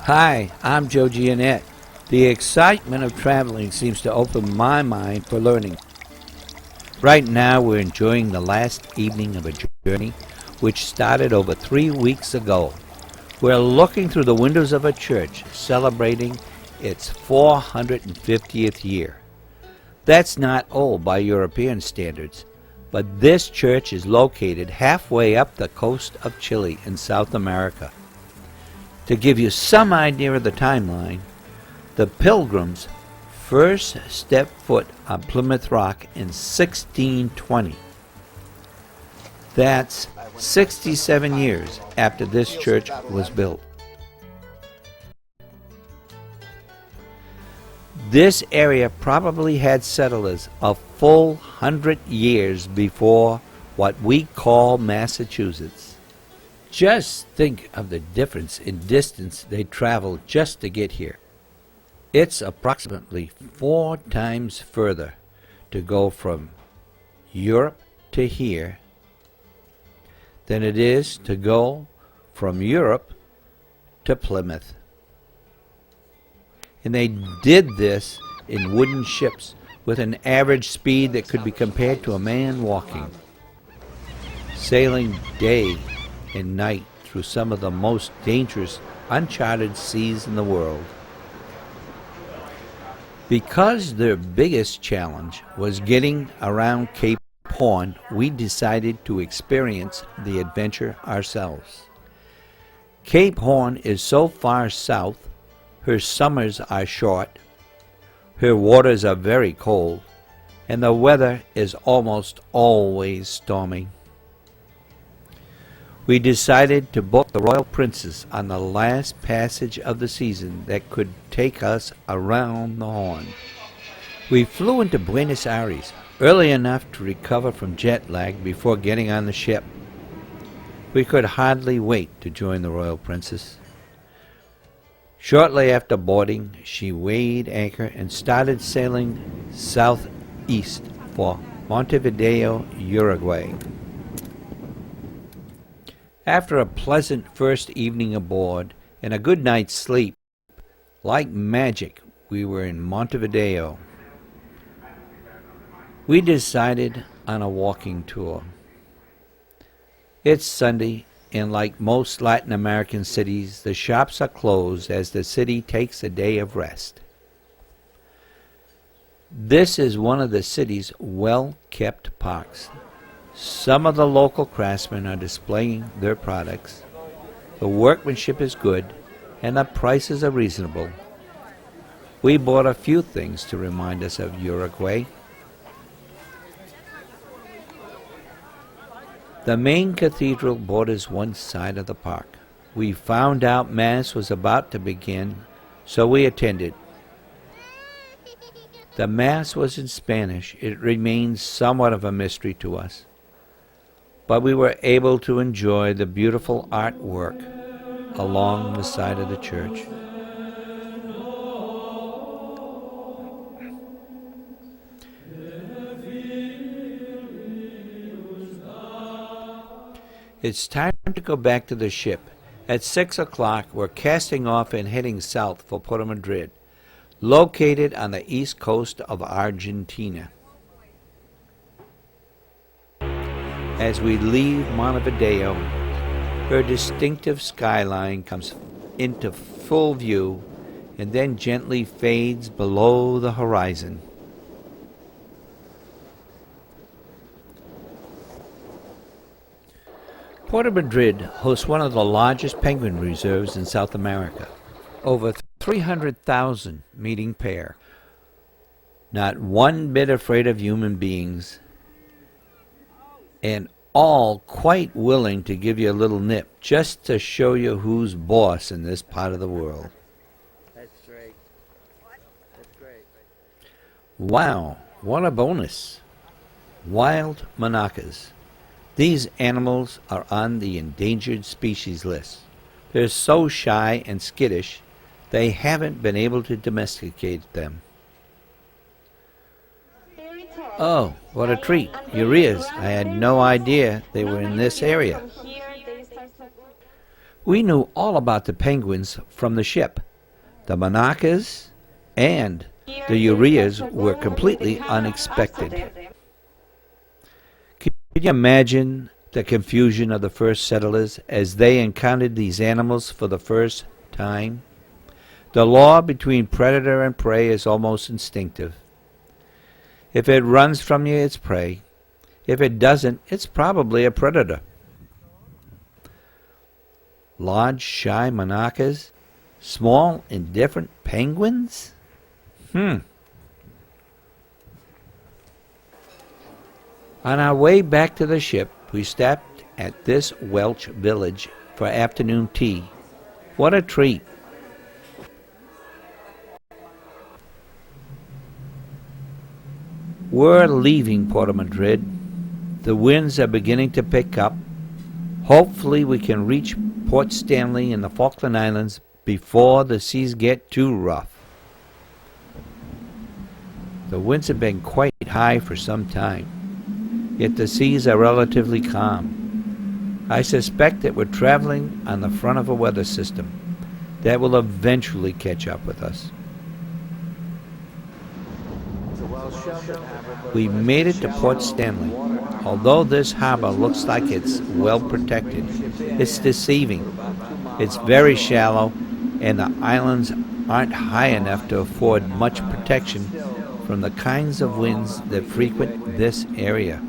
Hi, I'm Joe Giannette. The excitement of traveling seems to open my mind for learning. Right now, we're enjoying the last evening of a journey which started over 3 weeks ago. We're looking through the windows of a church celebrating its 450th year. That's not old by European standards, but this church is located halfway up the coast of Chile in South America. To give you some idea of the timeline, the Pilgrims first stepped foot on Plymouth Rock in 1620. That's 67 years after this church was built. This area probably had settlers a full 100 years before what we call Massachusetts. Just think of the difference in distance they traveled just to get here. It's approximately 4 times further to go from Europe to here than it is to go from Europe to Plymouth. And they did this in wooden ships with an average speed that could be compared to a man walking, sailing day and night through some of the most dangerous, uncharted seas in the world. Because their biggest challenge was getting around Cape Horn, we decided to experience the adventure ourselves. Cape Horn is so far south, her summers are short, her waters are very cold, and the weather is almost always stormy. We decided to book the Royal Princess on the last passage of the season that could take us around the Horn. We flew into Buenos Aires early enough to recover from jet lag before getting on the ship. We could hardly wait to join the Royal Princess. Shortly after boarding, she weighed anchor and started sailing southeast for Montevideo, Uruguay. After a pleasant first evening aboard and a good night's sleep, like magic, we were in Montevideo. We decided on a walking tour. It's Sunday, and like most Latin American cities, the shops are closed as the city takes a day of rest. This is one of the city's well-kept parks. Some of the local craftsmen are displaying their products. The workmanship is good, and the prices are reasonable. We bought a few things to remind us of Uruguay. The main cathedral borders one side of the park. We found out Mass was about to begin, so we attended. The Mass was in Spanish. It remains somewhat of a mystery to us, but we were able to enjoy the beautiful artwork along the side of the church. It's time to go back to the ship. At 6 o'clock, we're casting off and heading south for Puerto Madrid, located on the east coast of Argentina. As we leave Montevideo, her distinctive skyline comes into full view and then gently fades below the horizon. Puerto Madrid hosts one of the largest penguin reserves in South America, over 300,000 mating pair. Not one bit afraid of human beings, and all quite willing to give you a little nip just to show you who's boss in this part of the world. That's great. That's great. Wow, what a bonus. Wild monarchs. These animals are on the endangered species list. They're so shy and skittish, they haven't been able to domesticate them. Oh, what a treat. Ureas. I had no idea they were in this area. We knew all about the penguins from the ship. The monarchs and the ureas were completely unexpected. Can you imagine the confusion of the first settlers as they encountered these animals for the first time? The law between predator and prey is almost instinctive. If it runs from you, it's prey. If it doesn't, it's probably a predator. Large, shy monarchs? Small, indifferent penguins? On our way back to the ship, we stopped at this Welsh village for afternoon tea. What a treat! We're leaving Port Madrid. The winds are beginning to pick up. Hopefully we can reach Port Stanley in the Falkland Islands before the seas get too rough. The winds have been quite high for some time, yet the seas are relatively calm. I suspect that we're traveling on the front of a weather system that will eventually catch up with us. We made it to Port Stanley. Although this harbor looks like it's well protected, it's deceiving. It's very shallow, and the islands aren't high enough to afford much protection from the kinds of winds that frequent this area.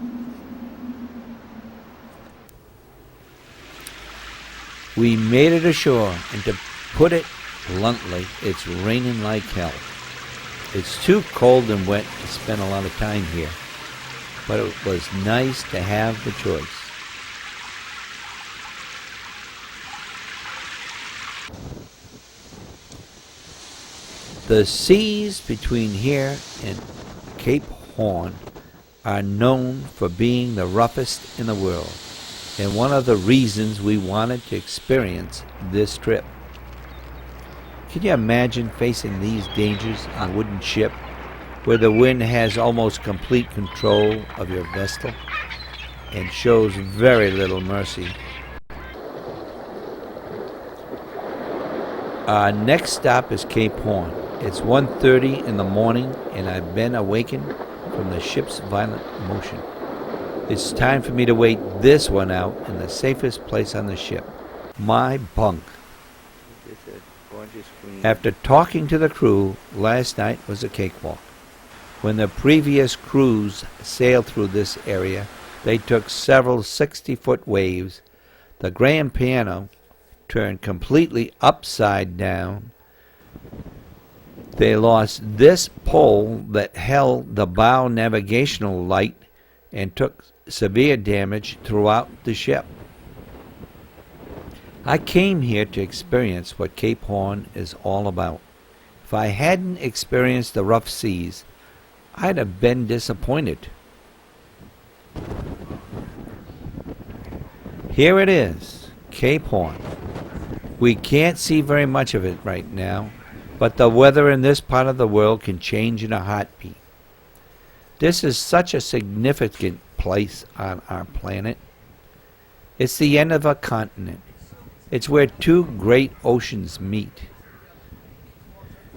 We made it ashore, and to put it bluntly, it's raining like hell. It's too cold and wet to spend a lot of time here, but it was nice to have the choice. The seas between here and Cape Horn are known for being the roughest in the world, and one of the reasons we wanted to experience this trip. Can you imagine facing these dangers on a wooden ship where the wind has almost complete control of your vessel and shows very little mercy? Our next stop is Cape Horn. It's 1:30 in the morning and I've been awakened from the ship's violent motion. It's time for me to wait this one out in the safest place on the ship, my bunk. After talking to the crew, last night was a cakewalk. When the previous crews sailed through this area, they took several 60-foot waves. The grand piano turned completely upside down. They lost this pole that held the bow navigational light and took severe damage throughout the ship. I came here to experience what Cape Horn is all about. If I hadn't experienced the rough seas, I'd have been disappointed. Here it is, Cape Horn. We can't see very much of it right now, but the weather in this part of the world can change in a heartbeat. This is such a significant place on our planet. It's the end of a continent. It's where two great oceans meet.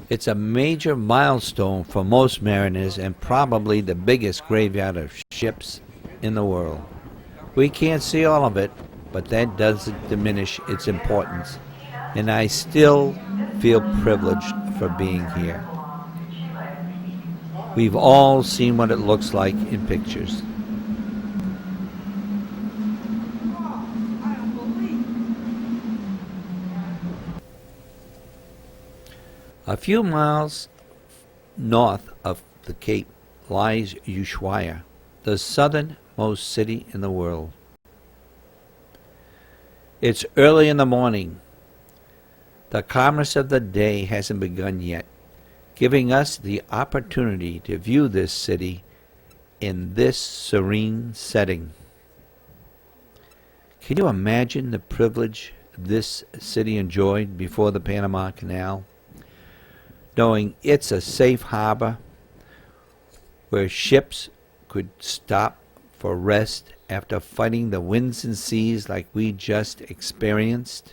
It's a major milestone for most mariners and probably the biggest graveyard of ships in the world. We can't see all of it, but that doesn't diminish its importance, and I still feel privileged for being here. We've all seen what it looks like in pictures. A few miles north of the Cape lies Ushuaia, the southernmost city in the world. It's early in the morning. The calmness of the day hasn't begun yet, giving us the opportunity to view this city in this serene setting. Can you imagine the privilege this city enjoyed before the Panama Canal? Knowing it's a safe harbor where ships could stop for rest after fighting the winds and seas like we just experienced.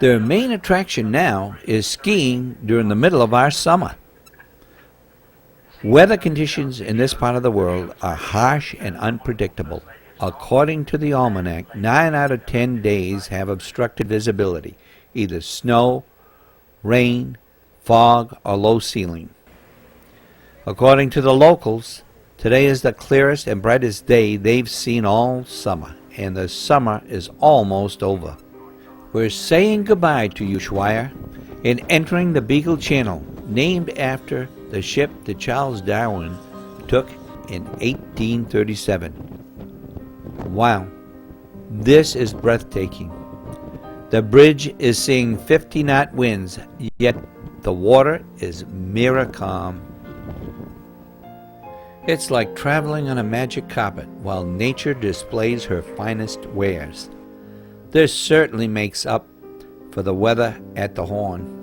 Their main attraction now is skiing during the middle of our summer. Weather conditions in this part of the world are harsh and unpredictable. According to the almanac, 9 out of 10 days have obstructed visibility, either snow, rain, fog, or low ceiling. According to the locals, today is the clearest and brightest day they've seen all summer, and the summer is almost over. We're saying goodbye to Ushuaia and entering the Beagle Channel, named after the ship that Charles Darwin took in 1837. Wow, this is breathtaking. The bridge is seeing 50-knot winds, yet the water is mirror calm. It's like traveling on a magic carpet while nature displays her finest wares. This certainly makes up for the weather at the Horn.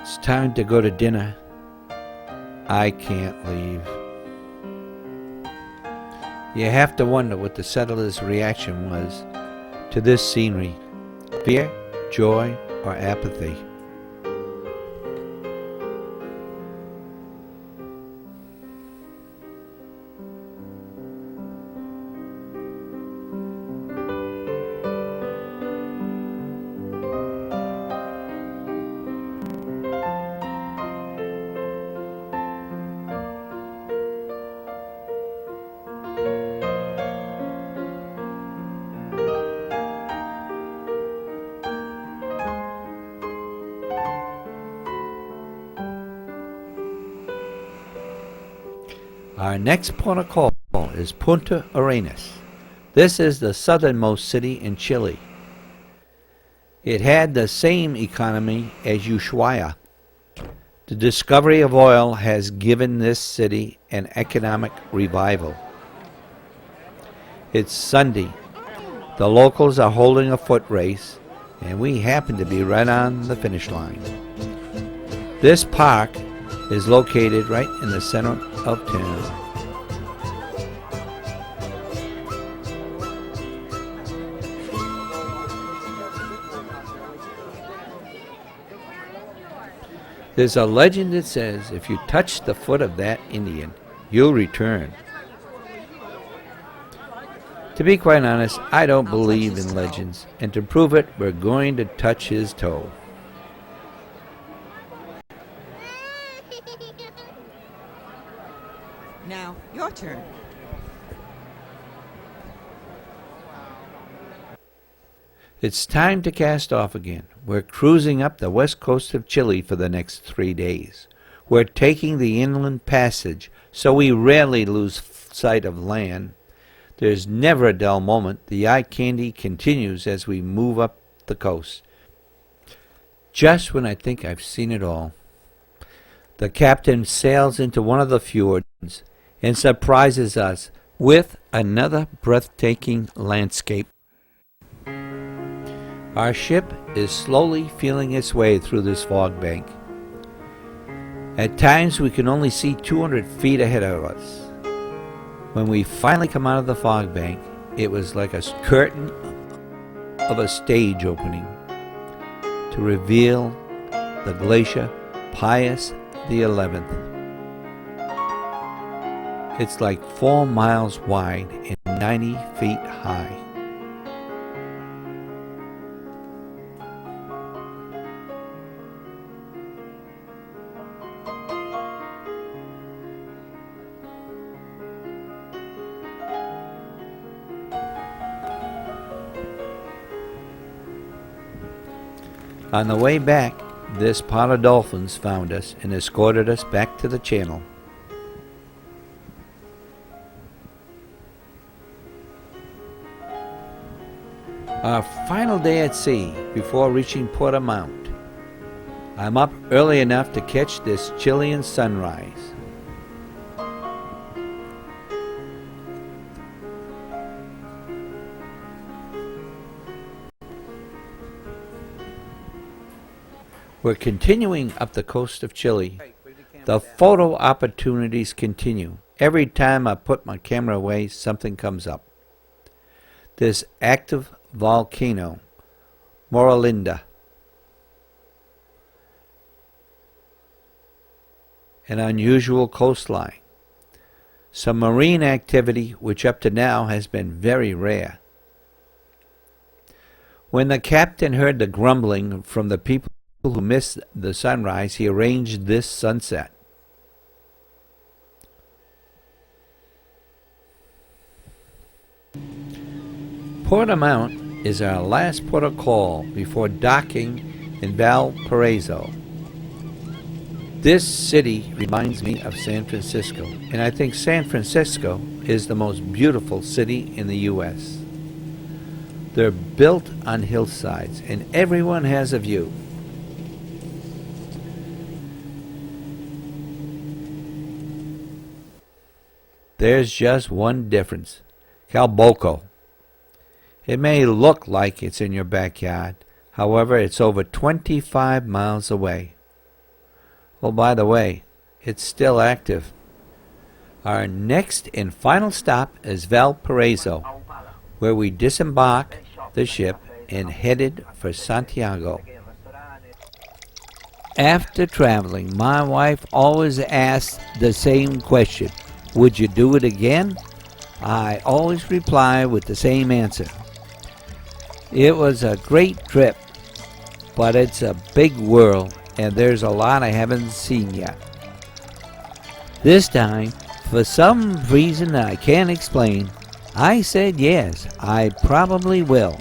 It's time to go to dinner. I can't leave. You have to wonder what the settlers' reaction was to this scenery. Fear, joy, or apathy. Our next port of call is Punta Arenas. This is the southernmost city in Chile. It had the same economy as Ushuaia. The discovery of oil has given this city an economic revival. It's Sunday. The locals are holding a foot race, and we happen to be right on the finish line. This park is located right in the center of town. There's a legend that says if you touch the foot of that Indian, you'll return. To be quite honest, I don't believe in legends, and to prove it, we're going to touch his toe. Now, your turn. It's time to cast off again. We're cruising up the west coast of Chile for the next 3 days. We're taking the inland passage, so we rarely lose sight of land. There's never a dull moment. The eye candy continues as we move up the coast. Just when I think I've seen it all, the captain sails into one of the fjords and surprises us with another breathtaking landscape. Our ship is slowly feeling its way through this fog bank. At times we can only see 200 feet ahead of us. When we finally come out of the fog bank, it was like a curtain of a stage opening to reveal the glacier Pius the 11th. It's like 4 miles wide and 90 feet high. On the way back, this pod of dolphins found us and escorted us back to the channel. Our final day at sea before reaching Portamount. I'm up early enough to catch this Chilean sunrise. We're continuing up the coast of Chile. The photo opportunities continue. Every time I put my camera away, something comes up. This active volcano, Morolinda. An unusual coastline. Some marine activity which up to now has been very rare. When the captain heard the grumbling from the people who missed the sunrise, he arranged this sunset. Portamount is our last port of call before docking in Valparaiso. This city reminds me of San Francisco, and I think San Francisco is the most beautiful city in the U.S. They're built on hillsides, and everyone has a view. There's just one difference. Calboco. It may look like it's in your backyard. However, it's over 25 miles away. Oh, by the way, it's still active. Our next and final stop is Valparaiso, where we disembark the ship and headed for Santiago. After traveling, my wife always asks the same question. Would you do it again? I always reply with the same answer. It was a great trip, but it's a big world and there's a lot I haven't seen yet. This time, for some reason I can't explain, I said yes, I probably will.